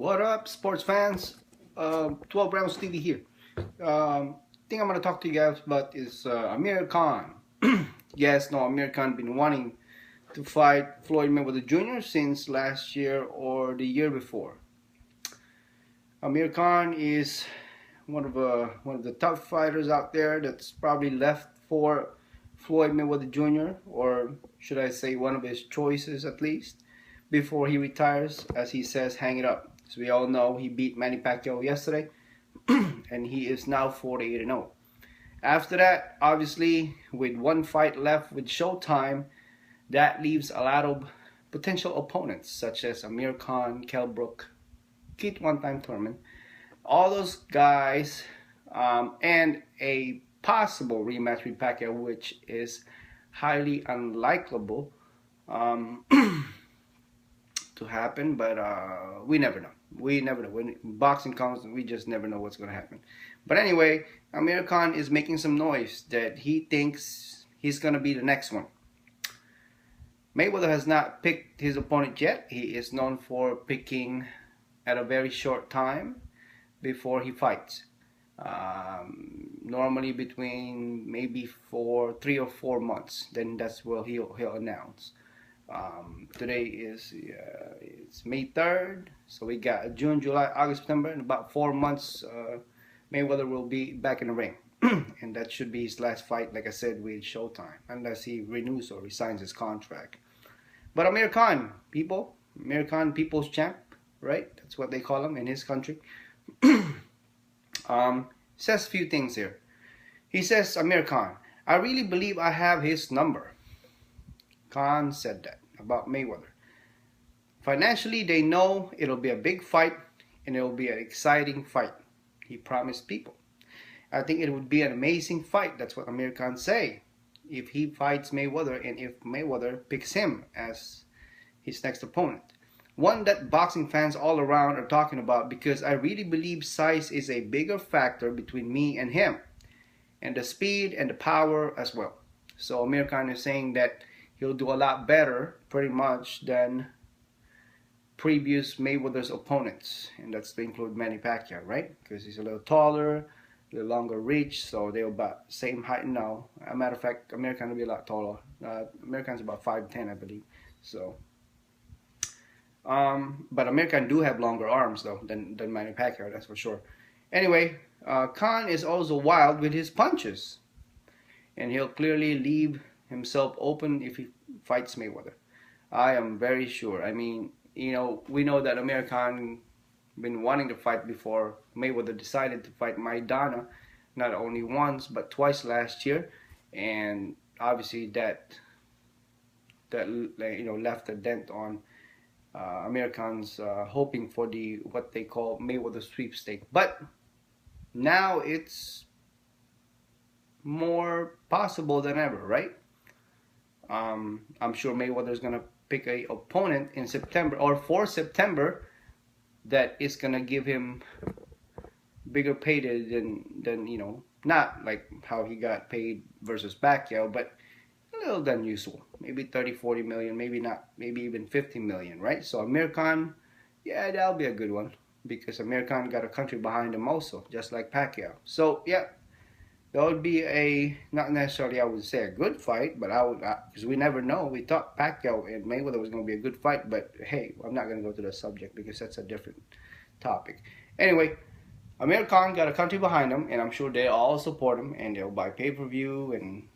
What up, sports fans? 12 Rounds TV here. Thing I'm gonna talk to you guys about is Amir Khan. Yes, no, Amir Khan been wanting to fight Floyd Mayweather Jr. since last year or the year before. Amir Khan is one of the tough fighters out there that's probably left for Floyd Mayweather Jr. or should I say one of his choices at least before he retires, as he says, hang it up. As we all know, he beat Manny Pacquiao yesterday, and he is now 48-0. After that, obviously, with one fight left with Showtime, that leaves a lot of potential opponents such as Amir Khan, Kell Brook, Keith one-time Thurman, all those guys, and a possible rematch with Pacquiao, which is highly unlikely to happen, but we never know. We never know. When boxing comes, we just never know what's going to happen. But anyway, Amir Khan is making some noise that he thinks he's going to be the next one. Mayweather has not picked his opponent yet. He is known for picking at a very short time before he fights. Normally between maybe 3 or 4 months. Then that's where he'll announce. Today is it's May 3rd, so we got June, July, August, September. In about 4 months, Mayweather will be back in the ring, and that should be his last fight, like I said, with Showtime, unless he renews or resigns his contract. But Amir Khan, people's champ, right? That's what they call him in his country. Says a few things here. He says, Amir Khan, I really believe I have his number. Khan said that about Mayweather. Financially, they know it'll be a big fight and it'll be an exciting fight. He promised people. I think it would be an amazing fight. That's what Amir Khan say. If he fights Mayweather and if Mayweather picks him as his next opponent. One that boxing fans all around are talking about because I really believe size is a bigger factor between me and him. And the speed and the power as well. So Amir Khan is saying that he'll do a lot better, pretty much, than previous Mayweather's opponents. And that's to include Manny Pacquiao, right? Because he's a little taller, a little longer reach, so they're about the same height now. As a matter of fact, Amir Khan will be a lot taller. Amir Khan's about 5'10", I believe. So, but Amir Khan do have longer arms, though, than Manny Pacquiao, that's for sure. Anyway, Khan is also wild with his punches. And he'll clearly leave himself open if he fights Mayweather. I am very sure. I mean, we know that Amir Khan been wanting to fight before Mayweather decided to fight Maidana, not only once but twice last year, and obviously that left a dent on Amir Khan's hoping for what they call Mayweather sweepstakes. But now it's more possible than ever, right? I'm sure Mayweather's gonna pick a opponent in September or for September that is gonna give him bigger payday than not like how he got paid versus Pacquiao, but a little than usual, maybe 30-40 million, maybe not, maybe even 50 million, right? So Amir Khan, yeah, that'll be a good one because Amir Khan got a country behind him also, just like Pacquiao. So yeah. That would be not necessarily I would say a good fight, but because we never know. We thought Pacquiao and Mayweather was going to be a good fight, but hey, I'm not going to go to the subject because that's a different topic. Anyway, Amir Khan got a country behind him, and I'm sure they all support him, and they'll buy pay-per-view and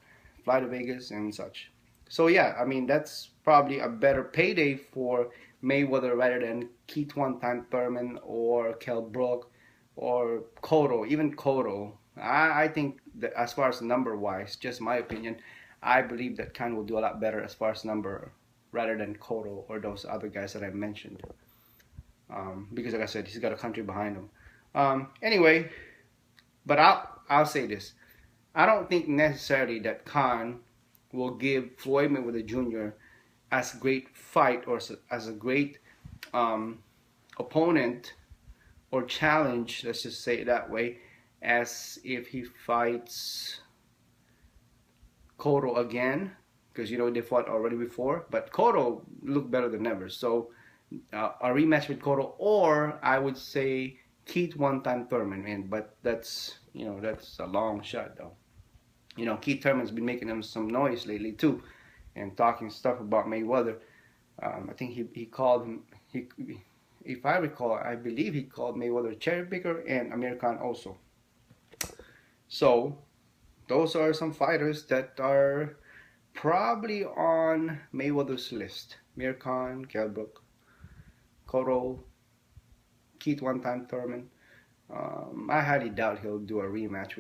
fly to Vegas and such. So yeah, I mean, that's probably a better payday for Mayweather rather than Keith one-time Thurman or Kell Brook or Cotto, even Cotto. I think that as far as number-wise, just my opinion, I believe that Khan will do a lot better as far as number rather than Cotto or those other guys that I mentioned. Because like I said, he's got a country behind him. Anyway, but I'll say this. I don't think necessarily that Khan will give Floyd Mayweather Jr. as a great fight or as a great opponent or challenge, let's just say it that way, as if he fights Cotto again, because they fought already before, but Cotto looked better than ever. So a rematch with Cotto, or I would say Keith one-time Thurman, man. But that's, you know, that's a long shot though. You know, Keith Thurman's been making him some noise lately too, and talking stuff about Mayweather. I think he called him, he, if I recall, I believe he called Mayweather cherry picker and Amir Khan also. So those are some fighters that are probably on Mayweather's list. Amir Khan, Kell Brook, Cotto, Keith one-time Thurman. I highly doubt he'll do a rematch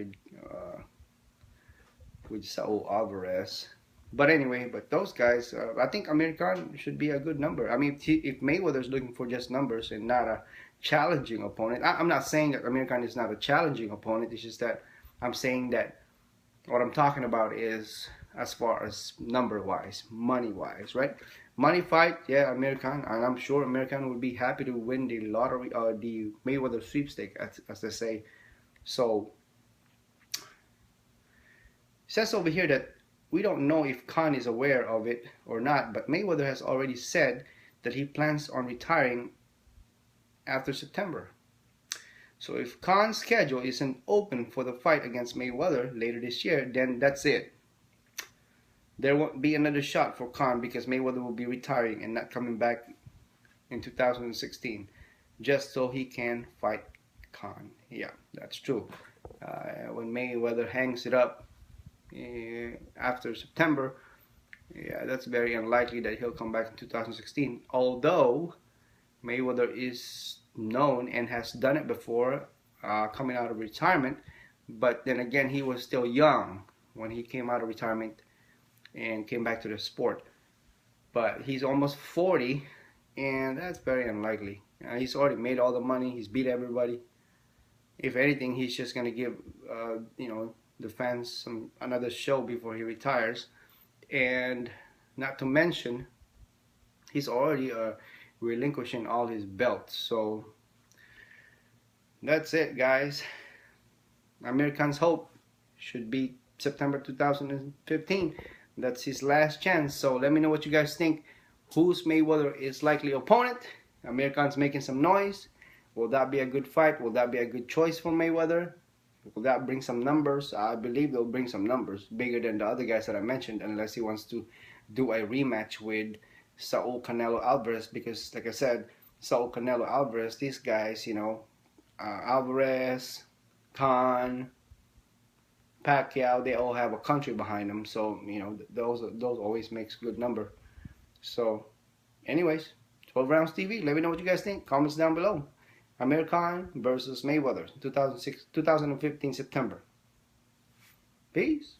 with Saul Alvarez. But anyway, but those guys, I think Amir Khan should be a good number. I mean, if Mayweather's looking for just numbers and not a challenging opponent, I'm not saying that Amir Khan is not a challenging opponent. It's just that I'm saying that what I'm talking about is as far as number-wise, money-wise, right? Money fight, yeah, Amir Khan, and I'm sure Amir Khan would be happy to win the lottery or the Mayweather sweepstake, as they say. So, it says over here that we don't know if Khan is aware of it or not, but Mayweather has already said that he plans on retiring after September. So if Khan's schedule isn't open for the fight against Mayweather later this year, then that's it. There won't be another shot for Khan because Mayweather will be retiring and not coming back in 2016 just so he can fight Khan. Yeah, that's true. When Mayweather hangs it up after September, yeah, that's very unlikely that he'll come back in 2016. Although Mayweather is known and has done it before, coming out of retirement, but then again, he was still young when he came out of retirement and came back to the sport. But he's almost 40, and that's very unlikely. He's already made all the money. He's beat everybody. If anything, he's just gonna give you know, the fans another show before he retires. And not to mention, he's already relinquishing all his belts. So that's it, guys. Amir Khan's hope should be September 2015. That's his last chance. So let me know what you guys think. Who's Mayweather is likely opponent? Amir Khan's making some noise. Will that be a good fight? Will that be a good choice for Mayweather? Will that bring some numbers? I believe they'll bring some numbers bigger than the other guys that I mentioned, unless he wants to do a rematch with Saul Canelo Alvarez, because like I said, Saul Canelo Alvarez, these guys, you know, Alvarez, Khan, Pacquiao, they all have a country behind them, so you know, those always makes good number. So anyways, 12 Rounds TV, let me know what you guys think. Comments down below. Amir Khan versus Mayweather, 2015 September. Peace.